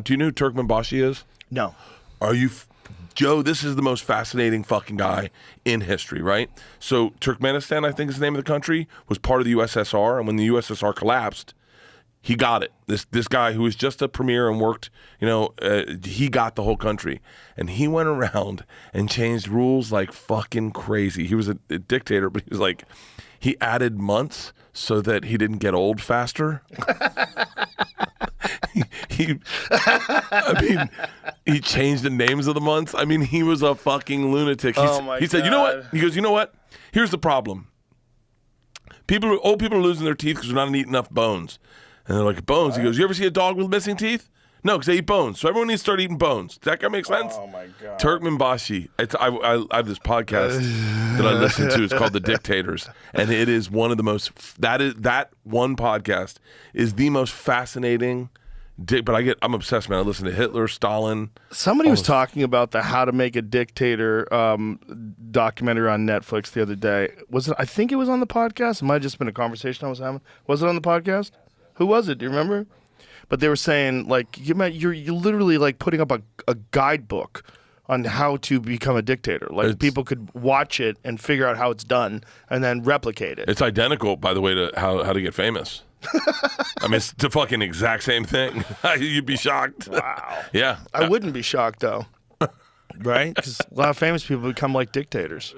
Do you know who Turkmenistan is? No. Are you... Joe, this is the most fascinating fucking guy in history, right? So Turkmenistan, I think is the name of the country, was part of the USSR, and when the USSR collapsed, he got it. This guy who was just a premier and worked, he got the whole country. And he went around and changed rules like fucking crazy. He was a dictator, but he was like, he added months so that he didn't get old faster. He changed the names of the months. I mean, he was a fucking lunatic. He said, you know what? He goes, you know what? Here's the problem. Old people are losing their teeth because they're not eating enough bones. And they're like, bones. He goes, you ever see a dog with missing teeth? No, because they eat bones. So everyone needs to start eating bones. Does that guy make sense? Oh, my God. Turkmenistan. I have this podcast that I listen to. It's called The Dictators. And it is one of the most, that one podcast is the most fascinating. But I'm obsessed, man. I listen to Hitler, Stalin. Somebody was talking about the How to Make a Dictator documentary on Netflix the other day. I think it was on the podcast. It might have just been a conversation I was having. Was it on the podcast? Who was it? Do you remember? But they were saying, like, you're literally like putting up a guidebook on how to become a dictator. Like, people could watch it and figure out how it's done and then replicate it. It's identical, by the way, to how to get famous. I mean, it's the fucking exact same thing. You'd be shocked. Wow. Yeah. I wouldn't be shocked, though. Right? Because a lot of famous people become like dictators.